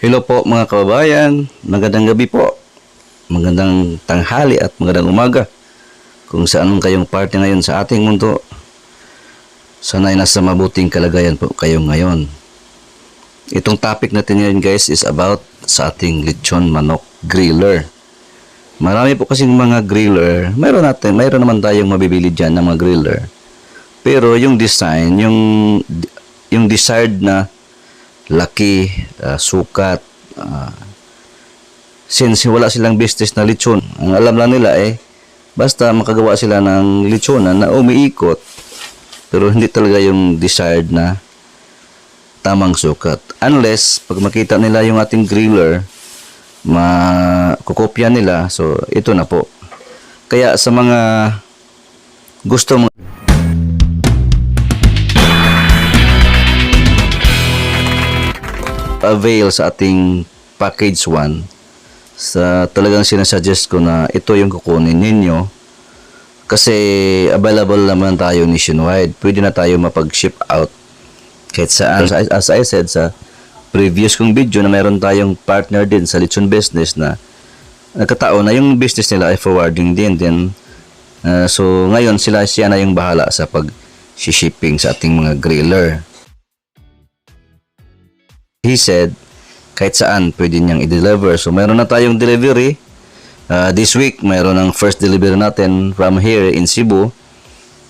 Hello po mga kababayan, magandang gabi po, magandang tanghali at magandang umaga kung saan kayong parte ngayon sa ating mundo. Sana'y nasa mabuting kalagayan po kayo ngayon. Itong topic natin ngayon guys is about sa ating lechon manok griller. Marami po kasing mga griller, mayroon naman tayong mabibili dyan ng mga griller. Pero yung design, yung desired na laki, sukat, since wala silang business na lechon, ang alam lang nila basta makagawa sila ng lechonan na umiikot pero hindi talaga yung desired na tamang sukat. Unless pag makita nila yung ating griller, makukopya nila. So ito na po. Kaya sa mga gusto avail sa ating package 1, talagang sinasuggest ko na ito yung kukunin ninyo kasi available naman tayo nationwide. Pwede na tayo mapag-ship out kahit saan. As I said sa previous kong video na mayroon tayong partner din sa lechon business na nagkataon na yung business nila ay forwarding din. So ngayon siya na yung bahala sa pag-shipping sa ating mga griller. He said, kahit saan pwede niyang i-deliver. So, mayroon na tayong delivery. This week, mayroon ang first delivery natin from here in Cebu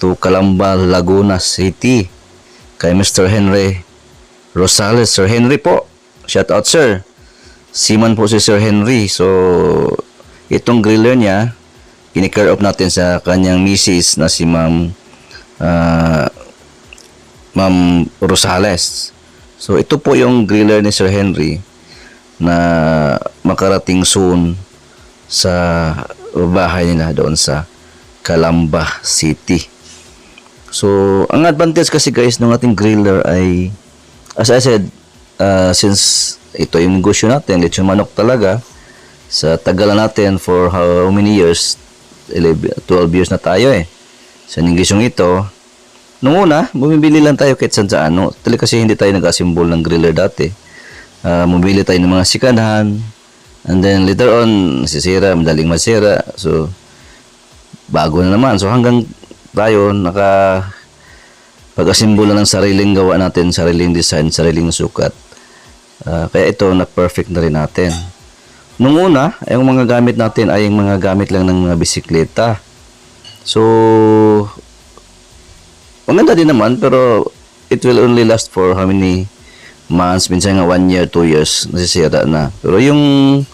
to Calamba, Laguna City. Kay Mr. Henry Rosales. Sir Henry po. Shout out, sir. Seaman po si Sir Henry. So, itong griller niya, in-care off natin sa kanyang misis na si Ma'am Rosales. So, ito po yung griller ni Sir Henry na makarating soon sa bahay nila doon sa Calamba City. So, ang advantage kasi guys ng ating griller ay, as I said, since ito yung negosyo natin, lechon manok talaga, sa tagalan natin for how many years? 12 years na tayo sa negosyong ito. Noong una, bumibili lang tayo kahit saan. Kasi hindi tayo nag-assemble ng griller dati. Bumibili tayo ng mga sikanahan. And then later on, nasisira, madaling masira. So, bago na naman. So, hanggang tayo pag-assemble na ng sariling gawa natin, sariling design, sariling sukat. Kaya ito, na-perfect na rin natin. Noong una, yung mga gamit natin ay yung mga gamit lang ng mga bisikleta. So, maganda din naman, pero it will only last for how many months, minsan nga 1 year, 2 years, nasisira na. Pero yung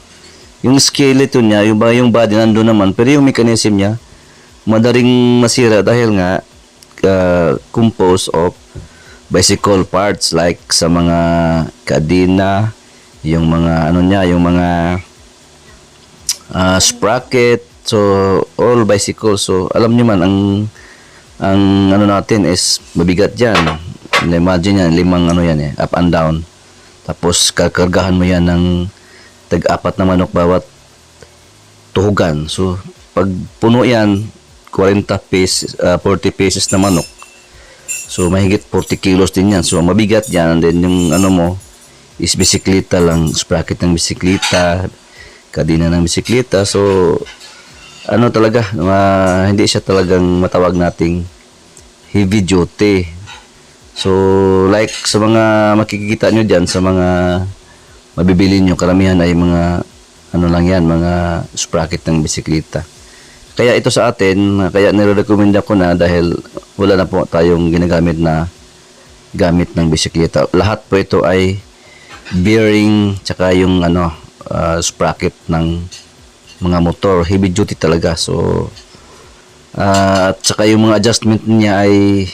skeleton niya, yung body nandun naman, pero yung mechanism niya, madaling masira dahil nga composed of bicycle parts like sa mga kadena, yung mga yung mga sprocket, so all bicycle. So alam niyo man ang natin is mabigat dyan. Imagine yan, 5 yan up and down. Tapos kakargahan mo yan ng tag-4 na manok bawat tuhugan. So pag puno yan, 40 pieces na manok. So mahigit 40 kilos din yan. So mabigat yan. And then yung mo is bisikleta lang, sprocket ng bisikleta, kadena ng bisikleta. So talaga, hindi siya talagang matawag nating heavy duty. So, like sa mga makikita nyo dyan, sa mga mabibili nyo, karamihan ay mga lang yan, mga sprocket ng bisikleta. Kaya ito sa atin, kaya nire-recommend ko na dahil wala na po tayong ginagamit na gamit ng bisikleta. Lahat po ito ay bearing, tsaka yung sprocket ng mga motor, heavy duty talaga. So at saka yung mga adjustment niya ay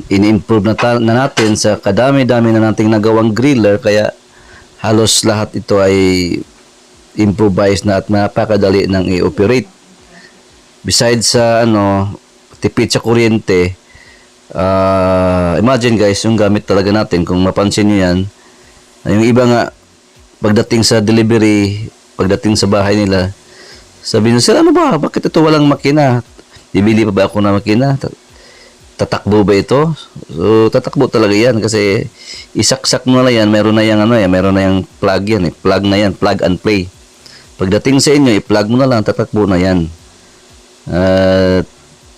ini-improve na natin sa kadami-dami na nating nagawang griller, kaya halos lahat ito ay improvise na at napakadali nang i-operate. Besides sa tipid sa kuryente, imagine guys, yung gamit talaga natin, kung mapansin niyo yan, yung iba nga pagdating sa delivery, pagdating sa bahay nila, sabi nila, sir, bakit ito walang makina? Bibili pa ba ako na makina? tatakbo ba ito? So, tatakbo talaga yan kasi isaksak mo na yan, meron na yung meron na yung plug yan eh. Plug na yan, plug and play. Pagdating sa inyo, i-plug mo na lang, tatakbo na yan.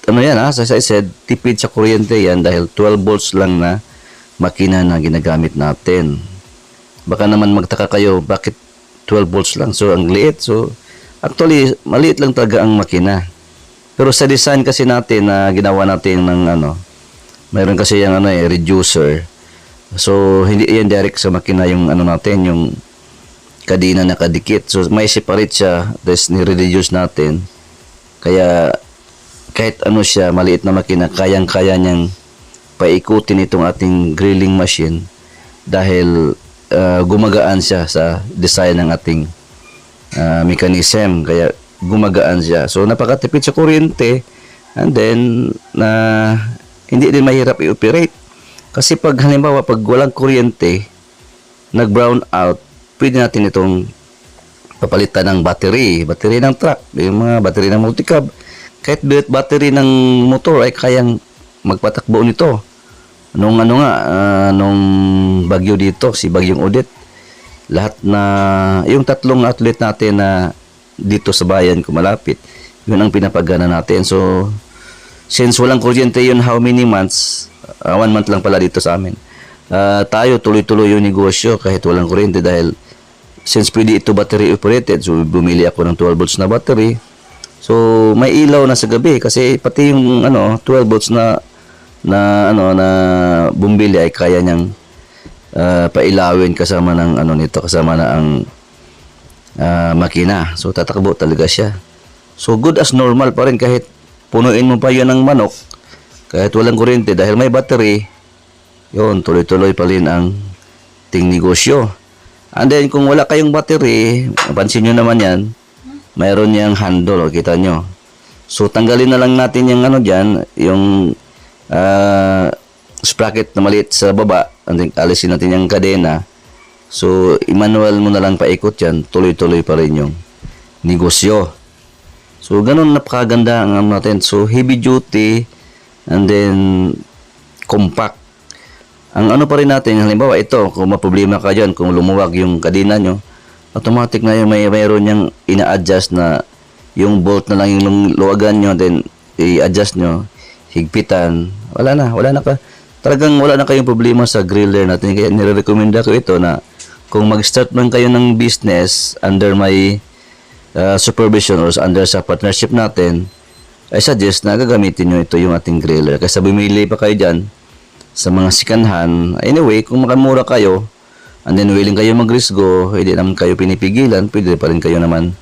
Ano yan as I said, tipid sa kuryente yan dahil 12 volts lang na makina na ginagamit natin. Baka naman magtaka kayo, bakit 12 volts lang? So, ang liit. So, actually, maliit lang talaga ang makina. Pero sa design kasi natin na ginawa natin ng mayroon kasi yung reducer. So, hindi yan direct sa makina yung natin, yung kadena na kadikit. So, may separate siya, tapos ni-reduce natin. Kaya, kahit siya, maliit na makina, kayang-kaya niyang paikutin itong ating grilling machine dahil gumagaan siya sa design ng ating mechanism. Kaya, gumagaan siya. So, napakatipid sa kuryente and then, hindi din mahirap i-operate. Kasi pag halimbawa, pag walang kuryente, nag-brown out, pwede natin itong papalitan ng battery ng truck, yung mga battery ng multicab. Kahit battery ng motor ay kayang magpatakbo nito. Nung nung bagyo dito, si Bagyong Odette, lahat na, yung tatlong outlet natin na dito sa bayan ko malapit, yun ang pinapagana natin. So, since walang kuryente yun, how many months? 1 month lang pala dito sa amin. Tayo tuloy-tuloy yung negosyo kahit walang kuryente dahil since pwede ito battery operated, so bumili ako ng 12 volts na battery. So, may ilaw na sa gabi kasi pati yung 12 volts na bumili ay kaya niyang pailawin kasama ng kasama na ang makina. So, tatakbo talaga siya. So, good as normal pa rin kahit punuin mo pa yan ng manok, kahit walang kuryente dahil may battery, yun, tuloy-tuloy pa rin ang ting negosyo. And then, kung wala kayong battery, pansin nyo naman yan, mayroon niyang handle, kita nyo. So, tanggalin na lang natin yung dyan, yung sprocket na maliit sa baba, and then alisin natin yung kadena. So, i-manual mo na lang paikot yan, tuloy-tuloy pa rin yung negosyo. So, ganun napakaganda ang natin. So, heavy duty, and then, compact. Ang pa rin natin, halimbawa ito, kung maproblema ka dyan, kung lumuwag yung kadena nyo, automatic na yung mayroon niyang ina-adjust na yung bolt na lang yung luwagan nyo, then i-adjust nyo, higpitan, wala na ka. Talagang wala na kayong problema sa griller natin. Kaya nire-recommenda ko ito na kung mag-start man kayo ng business under my supervision or under sa partnership natin, I suggest na gagamitin nyo ito yung ating griller. Kasi bumili pa kayo dyan sa mga sikanhan. Anyway, kung makamura kayo, and then willing kayo mag-risk go, hindi naman kayo pinipigilan, pwede pa rin kayo naman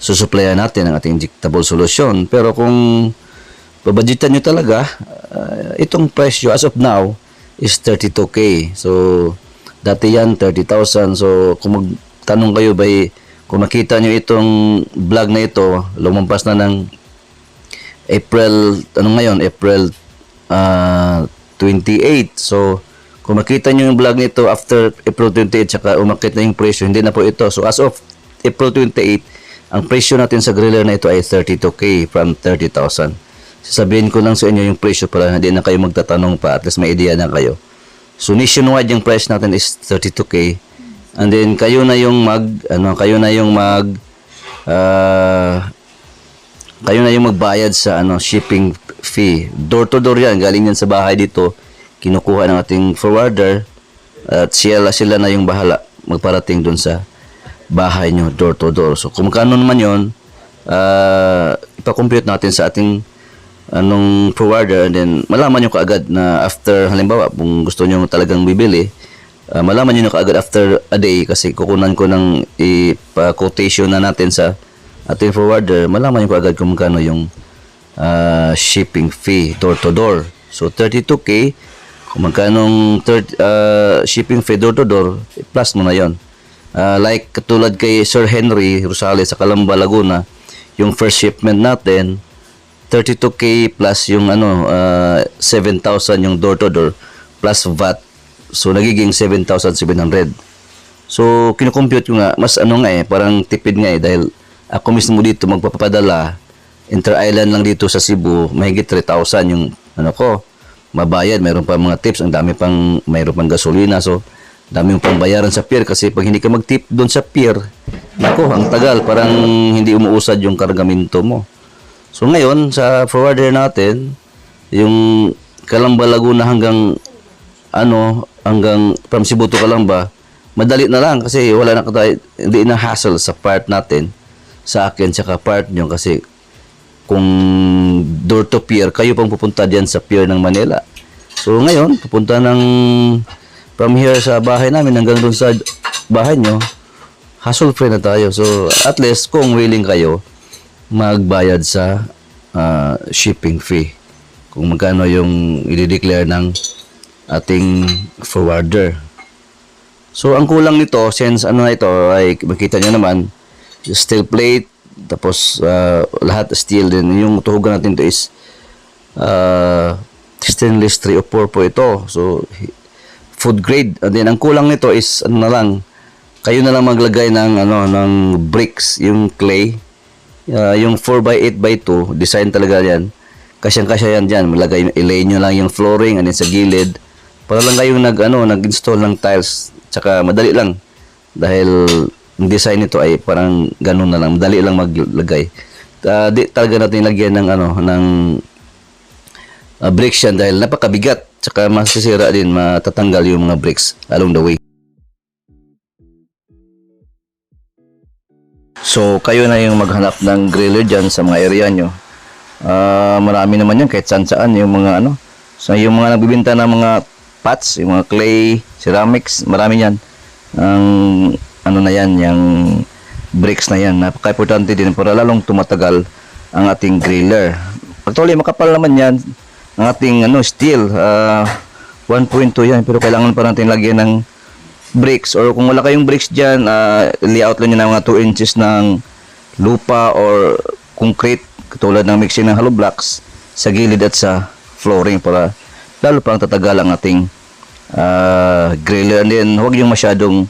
susuplayan natin ang ating injectable solution. Pero kung babudgetan nyo talaga, itong presyo as of now is 32K. So, dati yan 30,000. So, kung magtanong kayo kung makita nyo itong vlog na ito, lumampas na ng April, April 28. So, kung makita nyo yung vlog nito after April 28, saka umakit na yung presyo, hindi na po ito. So, as of April 28, ang presyo natin sa griller na ito ay 32K from 30,000. Sasabihin ko lang sa inyo yung presyo para hindi na kayo magtatanong pa, at least may idea na kayo. So, nationwide yung price natin is 32K. And then, kayo na yung magbayad sa shipping fee. Door to door yan, galing yan sa bahay dito. Kinukuha ng ating forwarder at sila na yung bahala magparating dun sa bahay nyo, door to door. So, kung magkano naman yun, ipakompute natin sa ating forwarder, and then malaman nyo kaagad na after, halimbawa, kung gusto nyo talagang bibili, malaman nyo kaagad after a day kasi kukunan ko ng quotation na natin sa ating forwarder, malaman nyo kaagad kung magkano yung shipping fee, door to door. So, 32K, kung magkanong shipping fee door to door, plus mo na yon. Like katulad kay Sir Henry Rosales sa Calamba, Laguna, yung first shipment natin, 32K plus yung 7,000 yung door to door plus VAT. So, nagiging 7,700. So, kinukompute ko nga, mas parang tipid nga dahil ako mismo dito magpapadala, inter-island lang dito sa Cebu, mahigit 3,000 yung ko. mabayad, mayroon pa mga tips, mayroon pang gasolina. So, dami yung pang bayaran sa pier kasi pag hindi ka mag-tip doon sa pier, nako, ang tagal, parang hindi umuusad yung kargamento mo. So, ngayon, sa forwarder natin, yung Calamba, Laguna hanggang from Cebu to Calamba, madali na lang kasi wala na tayo, hindi na hassle sa part natin, sa akin, saka part nyo kasi kung door to pier, kayo pang pupunta diyan sa pier ng Manila. So ngayon, pupunta from here sa bahay namin hanggang doon sa bahay nyo, hassle free na tayo. So at least kung willing kayo magbayad sa shipping fee, kung magkano yung i-declare ng ating forwarder. So ang kulang nito, since na ito, ay makita nyo naman, steel plate, tapos lahat steel din. Yung tuhugan natin ito is stainless 304 po ito. So food grade. And then ang kulang nito is kayo na lang maglagay ng bricks, yung clay, yung 4x8x2 design talaga yan. Kasyang-kasya yan dyan. Ilay nyo lang yung flooring and then sa gilid. Para lang kayong nag-install ng tiles. Tsaka madali lang. Dahil ang design nito ay parang ganun na lang. Madali lang maglagay. Di talaga natin lagyan ng bricks yan dahil napakabigat. Tsaka masisira din, matatanggal yung mga bricks along the way. So, kayo na yung maghanap ng griller dyan sa mga area nyo. Marami naman yan kahit saan-saan yung mga So, yung mga nagbibinta ng mga pots, yung mga clay, ceramics, marami yan. Na yan, yung bricks na yan, napaka-importante din para lalong tumatagal ang ating griller. Actually, makapal naman yan ang ating steel, 1.2 yan, pero kailangan pa natin lagyan ng bricks, or kung wala kayong bricks dyan, layout lang nyo ng mga 2 inches ng lupa or concrete, katulad ng mixing ng hollow blocks sa gilid at sa flooring para lalo pang tatagal ang ating griller. And then, huwag yung masyadong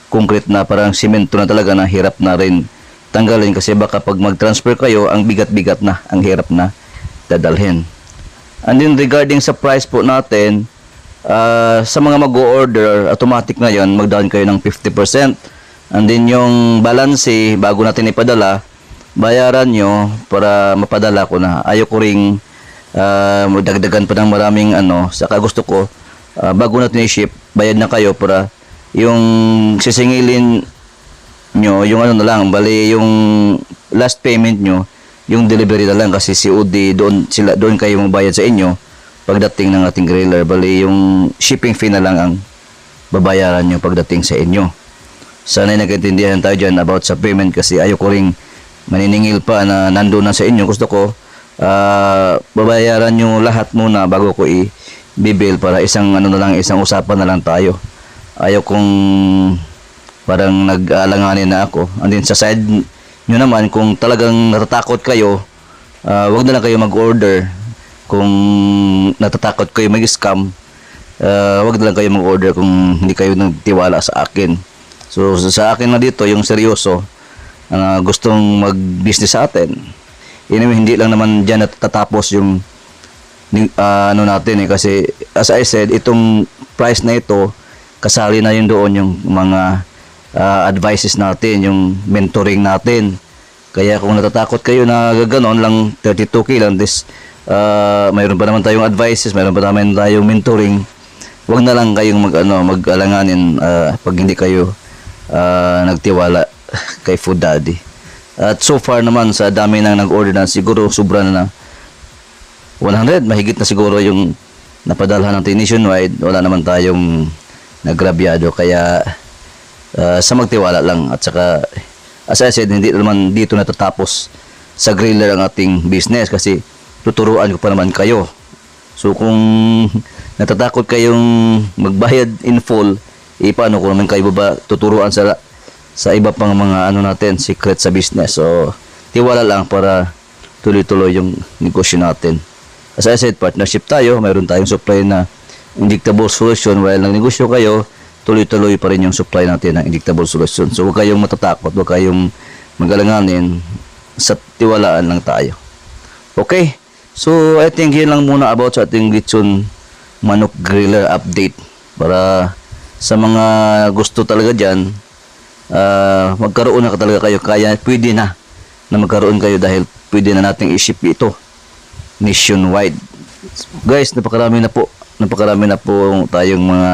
concrete na parang simento na talaga na hirap na rin tanggalin kasi baka pag mag-transfer kayo, ang bigat-bigat na, ang hirap na dadalhin. And then regarding sa price po natin, sa mga mag-o-order, automatic na yan, mag-down kayo ng 50%. And then yung balance, bago natin ipadala, bayaran nyo para mapadala ko na. Ayoko ring magdagdagan pa ng maraming saka gusto ko, bago natin i-ship, bayad na kayo para yung sisingilin nyo, yung na lang, bali yung last payment nyo, yung delivery na lang kasi COD, doon kayo magbayad sa inyo pagdating ng ating griller. Bali yung shipping fee na lang ang babayaran nyo pagdating sa inyo. Sana'y nagkaintindihan tayo dyan about sa payment kasi ayoko ring maniningil pa na nandun na sa inyo. Gusto ko babayaran nyo lahat muna bago ko i-bill para isang isang usapan na lang tayo. Ayaw kong parang nag-aalanganin na ako. And then sa side nyo naman, kung talagang natatakot kayo, wag na lang kayo mag-order. Kung natatakot kayo mag-scam, wag na lang kayo mag-order kung hindi kayo nagtiwala sa akin. So sa akin na dito, yung seryoso, gustong mag-business sa atin. Anyway, hindi lang naman dyan natatapos yung natin kasi as I said, itong price na ito, kasali na yun doon yung mga advices natin, yung mentoring natin. Kaya kung natatakot kayo na gano'n lang, 32K lang, mayroon pa naman tayong advices, mayroon pa naman tayong mentoring. Huwag na lang kayong mag-alanganin pag hindi kayo nagtiwala kay Food Daddy. At so far naman, sa dami nang nag-order na, siguro sobra na 100, mahigit na siguro yung napadalhan natin nationwide. Wala naman tayong nagrabyado, kaya sa magtiwala lang. At saka as I said, hindi naman dito natatapos sa griller ang ating business kasi tuturuan ko pa naman kayo. So kung natatakot kayong magbayad in full, paano ko naman kayo tuturuan sa iba pang mga natin, secret sa business. So tiwala lang para tuloy-tuloy yung negosyo natin. As I said, partnership tayo, mayroon tayong supply na injectable solution. While nagnegosyo kayo, tuloy-tuloy pa rin yung supply natin ng injectable solution. So huwag kayong matatakot, huwag kayong mag-alanganin, sa tiwalaan lang tayo. Okay, so I think yun lang muna about sa ating lechon manok griller update para sa mga gusto talaga dyan, magkaroon na talaga kayo, kaya pwede na magkaroon kayo dahil pwede na nating i-ship ito nationwide. Guys, napakarami na po tayong mga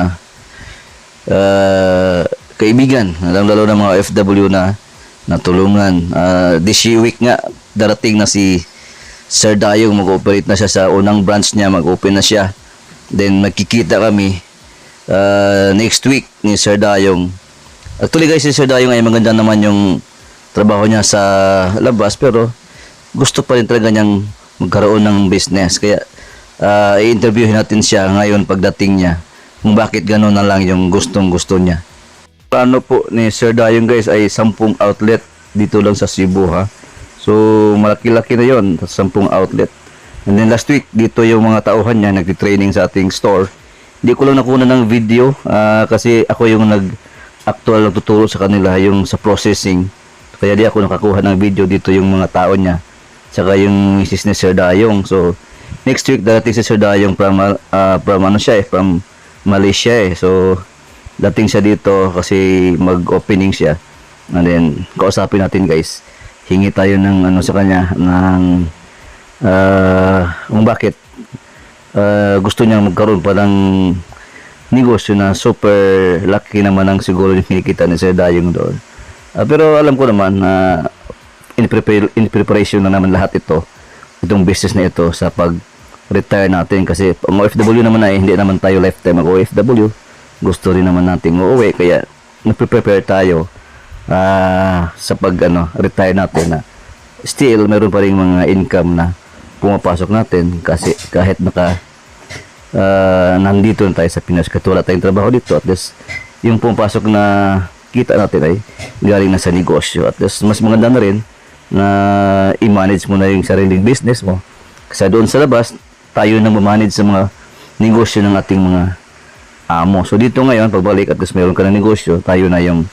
kaibigan, lalo na mga FW na natulungan. This week nga darating na si Sir Dayong, mag-operate na siya sa unang branch niya, mag-open na siya, then magkikita kami next week ni Sir Dayong. Actually guys, si Sir Dayong ay maganda naman yung trabaho niya sa labas, pero gusto pa rin talaga niyang magkaroon ng business, kaya i-interviewin natin siya ngayon pagdating niya kung bakit gano'n na lang yung gustong gusto niya. Plano po ni Sir Dayong guys ay 10 outlet dito lang sa Cebu ha. So malaki-laki na yon, 10 outlet. And then last week dito yung mga tauhan niya nagti-training sa ating store. Hindi ko lang nakuha ng video kasi ako yung nag-actual tuturo sa kanila yung sa processing. Kaya di ako nakakuha ng video dito yung mga tao niya. Tsaka yung misis ni Sir Dayong. So next week darating si Sir Dayong from Malaysia eh. So dating siya dito kasi mag-opening siya. And then kausapin natin guys. Hingi tayo ng ano sa kanya ng kung bakit gusto niya magkaroon pa ng negosyo na super laki naman ang siguro yung kinikita ni Sir Dayong doon. Pero alam ko naman na in preparation na naman lahat itong business na ito sa pag-retire natin, kasi ang OFW naman ay hindi naman tayo lifetime mag-OFW. Gusto rin naman natin uuwi, kaya nagpe-prepare tayo sa retire natin na still meron pa rin mga income na pumapasok natin, kasi kahit nandito na tayo sa Pinas, kahit wala tayong trabaho dito, at least yung pumapasok na kita natin ay galing na sa negosyo. At least mas maganda na rin na i-manage mo na yung sariling business mo, kasi doon sa labas tayo nang ma-manage sa mga negosyo ng ating mga amo. So dito ngayon pagbalik, at least meron ka ng negosyo, tayo na yung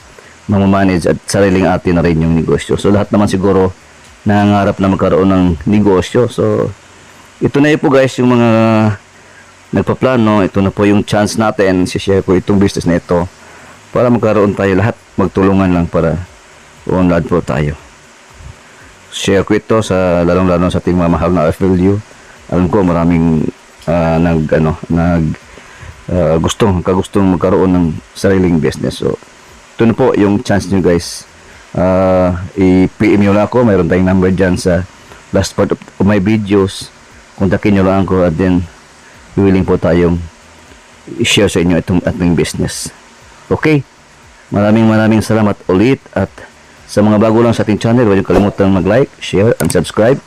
manage at sariling atin na rin yung negosyo. So lahat naman siguro nangangarap na magkaroon ng negosyo. So ito na po guys yung mga nagpaplano. Ito na po yung chance natin, share ko itong business na ito para magkaroon tayo lahat, magtulungan lang para unlad po tayo. Share ko ito sa lalong-lalo sa ating mga mahal na FW. Alam ko maraming kagustong magkaroon ng sariling business. So ito na po yung chance nyo guys. I-PM nyo lang ako, mayroon tayong number dyan sa last part of my videos. Kontakin nyo lang ako, at then willing po tayong i-share sa inyo itong ating business. Okay, maraming salamat ulit, at sa mga bago lang sa ating channel, huwag nyo kalimutan mag-like, share, and subscribe,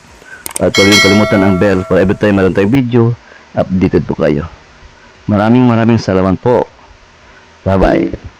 at huwag nyo kalimutan ang bell para every time mayroon tayong video, updated po kayo. Maraming salamat po. Bye bye.